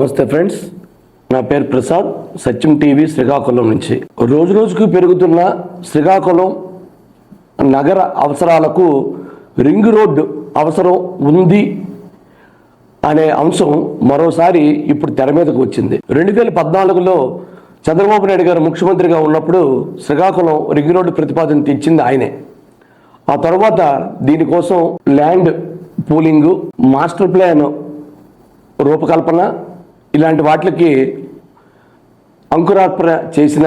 నమస్తే ఫ్రెండ్స్, నా పేరు ప్రసాద్. సత్యం టీవీ శ్రీకాకుళం నుంచి. రోజు రోజుకు పెరుగుతున్న శ్రీకాకుళం నగర అవసరాలకు రింగ్ రోడ్డు అవసరం ఉంది అనే అంశం మరోసారి ఇప్పుడు తెర మీదకు వచ్చింది. 2014లో చంద్రబాబు నాయుడు గారు ముఖ్యమంత్రిగా ఉన్నప్పుడు శ్రీకాకుళం రింగ్ రోడ్డు ప్రతిపాదన తెచ్చింది ఆయనే. ఆ తర్వాత దీనికోసం ల్యాండ్ పూలింగు, మాస్టర్ ప్లాన్ రూపకల్పన ఇలాంటి వాటికి అంకురార్పణ చేసిన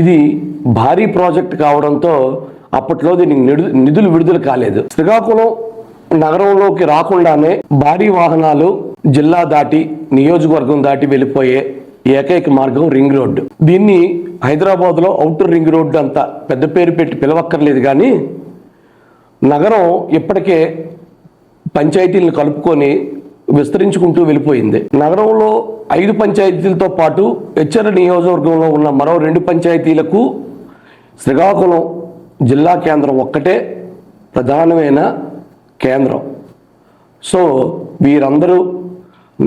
ఇది భారీ ప్రాజెక్ట్ కావడంతో అప్పట్లో దీనికి నిధులు విడుదల కాలేదు. శ్రీకాకుళం నగరంలోకి రాకుండానే భారీ వాహనాలు జిల్లా దాటి నియోజకవర్గం దాటి వెళ్ళిపోయే ఏకైక మార్గం రింగ్ రోడ్డు. దీన్ని హైదరాబాద్లో ఔటర్ రింగ్ రోడ్డు అంత పెద్ద పేరు పెట్టి పిలవక్కర్లేదు, కానీ నగరం ఇప్పటికే పంచాయతీలను కలుపుకొని విస్తరించుకుంటూ వెళ్ళిపోయింది. నగరంలో 5 పంచాయతీలతో పాటు హెచ్చర్ల నియోజకవర్గంలో ఉన్న మరో 2 పంచాయతీలకు శ్రీకాకుళం జిల్లా కేంద్రం ఒక్కటే ప్రధానమైన కేంద్రం. సో వీరందరూ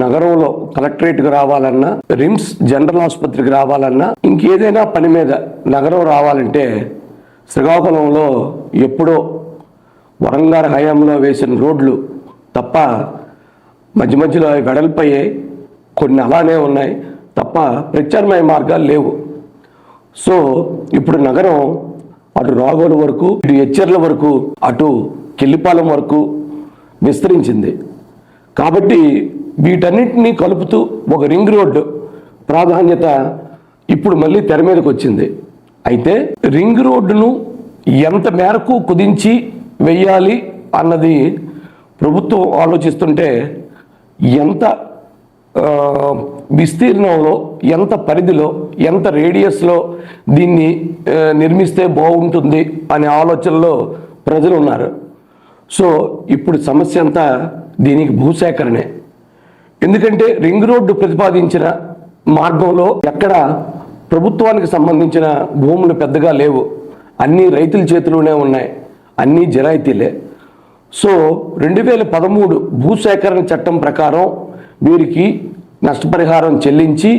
నగరంలో కలెక్టరేట్కి రావాలన్నా, రిమ్స్ జనరల్ ఆసుపత్రికి రావాలన్నా, ఇంకేదైనా పని మీద నగరం రావాలంటే శ్రీకాకుళంలో ఎప్పుడో వరంగారు హయాంలో వేసిన రోడ్లు తప్ప మధ్య మధ్యలో వెడల్పోయే కొన్ని అలానే ఉన్నాయి తప్ప ప్రత్యామ్నాయ మార్గాలు లేవు. సో ఇప్పుడు నగరం అటు రాగోలు వరకు, ఇటు హెచ్చర్ల వరకు, అటు కెల్లిపాలెం వరకు విస్తరించింది. కాబట్టి వీటన్నిటినీ కలుపుతూ ఒక రింగ్ రోడ్డు ప్రాధాన్యత ఇప్పుడు మళ్ళీ తెర మీదకి వచ్చింది. అయితే రింగ్ రోడ్డును ఎంత మేరకు కుదించి వెయ్యాలి అన్నది ప్రభుత్వం ఆలోచిస్తుంటే ఎంత విస్తీర్ణంలో, ఎంత పరిధిలో, ఎంత రేడియస్లో దీన్ని నిర్మిస్తే బాగుంటుంది అనే ఆలోచనలో ప్రజలు ఉన్నారు. సో ఇప్పుడు సమస్య అంతా దీనికి భూసేకరణే. ఎందుకంటే రింగ్ రోడ్డు ప్రతిపాదించిన మార్గంలో ఎక్కడ ప్రభుత్వానికి సంబంధించిన భూములు పెద్దగా లేవు, అన్నీ రైతుల చేతిలోనే ఉన్నాయి, అన్నీ జరాయితీలే. సో 2013 భూసేకరణ చట్టం ప్రకారం వీరికి నష్టపరిహారం చెల్లించి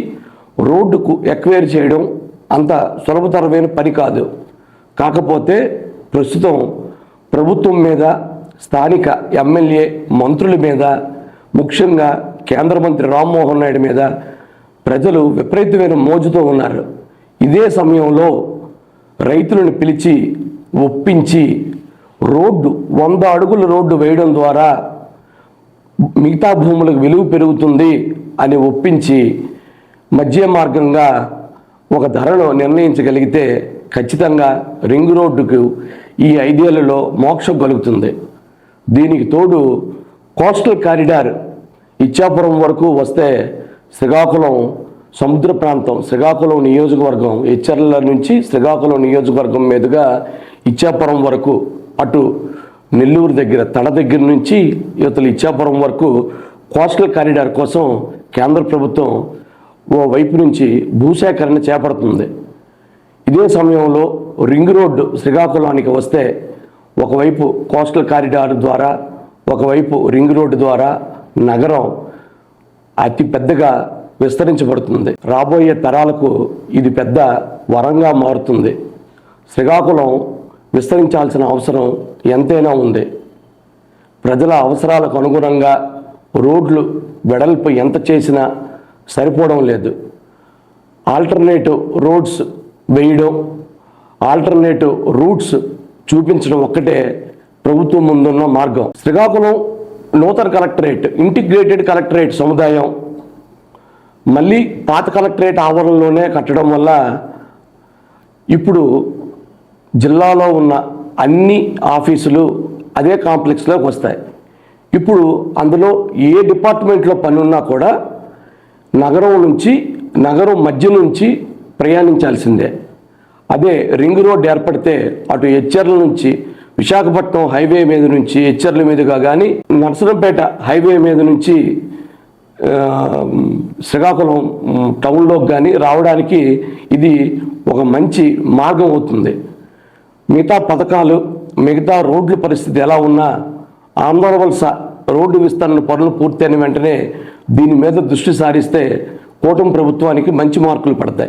రోడ్డుకు ఎక్వైర్ చేయడం అంత సులభతరమైన పని కాదు. కాకపోతే ప్రస్తుతం ప్రభుత్వం మీద, స్థానిక ఎమ్మెల్యే మంత్రుల మీద, ముఖ్యంగా కేంద్ర మంత్రి రామ్మోహన్ నాయుడు మీద ప్రజలు విపరీతమైన మోజుతో ఉన్నారు. ఇదే సమయంలో రైతులను పిలిచి ఒప్పించి రోడ్డు 100 అడుగుల రోడ్డు వేయడం ద్వారా మిగతా భూములకు విలువ పెరుగుతుంది అని ఒప్పించి మధ్య మార్గంగా ఒక ధరను నిర్ణయించగలిగితే ఖచ్చితంగా రింగ్ రోడ్డుకు ఈ 5 ఏళ్లలో మోక్షం కలుగుతుంది. దీనికి తోడు కోస్టల్ కారిడార్ ఇచ్చాపురం వరకు వస్తే శ్రీకాకుళం సముద్ర ప్రాంతం, శ్రీకాకుళం నియోజకవర్గం, హెచ్చర్ల నుంచి శ్రీకాకుళం నియోజకవర్గం మీదుగా ఇచ్చాపురం వరకు, అటు నెల్లూరు దగ్గర తడ దగ్గర నుంచి యువతలు ఇచ్చాపురం వరకు కోస్టల్ కారిడార్ కోసం కేంద్ర ప్రభుత్వం ఓ వైపు నుంచి భూసేకరణ చేపడుతుంది. ఇదే సమయంలో రింగ్ రోడ్డు శ్రీకాకుళానికి వస్తే ఒకవైపు కోస్టల్ కారిడార్ ద్వారా, ఒకవైపు రింగ్ రోడ్డు ద్వారా నగరం అతి పెద్దగా విస్తరించబడుతుంది. రాబోయే తరాలకు ఇది పెద్ద వరంగా మారుతుంది. శ్రీకాకుళం విస్తరించాల్సిన అవసరం ఎంతైనా ఉంది. ప్రజల అవసరాలకు అనుగుణంగా రోడ్లు వెడల్పు ఎంత చేసినా సరిపోవడం లేదు. ఆల్టర్నేటివ్ రోడ్స్ వేయడం, ఆల్టర్నేటివ్ రూట్స్ చూపించడం ఒక్కటే ప్రభుత్వం ముందున్న మార్గం. శ్రీకాకుళం నూతన కలెక్టరేట్, ఇంటిగ్రేటెడ్ కలెక్టరేట్ సముదాయం మళ్ళీ పాత కలెక్టరేట్ ఆవరణలోనే కట్టడం వల్ల ఇప్పుడు జిల్లాలో ఉన్న అన్ని ఆఫీసులు అదే కాంప్లెక్స్లోకి వస్తాయి. ఇప్పుడు అందులో ఏ డిపార్ట్మెంట్లో పని ఉన్నా కూడా నగరం మధ్య నుంచి ప్రయాణించాల్సిందే. అదే రింగ్ రోడ్ ఏర్పడితే అటు హెచ్చర్ల నుంచి విశాఖపట్నం హైవే మీద నుంచి హెచ్చర్ల మీదుగా కానీ, నర్సరంపేట హైవే మీద నుంచి శ్రీకాకుళం టౌన్లోకి కానీ రావడానికి ఇది ఒక మంచి మార్గం అవుతుంది. మిగతా పథకాలు, మిగతా రోడ్ల పరిస్థితి ఎలా ఉన్నా ఆంధ్రవలస రోడ్డు విస్తరణ పనులు పూర్తయిన వెంటనే దీని మీద దృష్టి సారిస్తే కూటమి ప్రభుత్వానికి మంచి మార్కులు పడతాయి.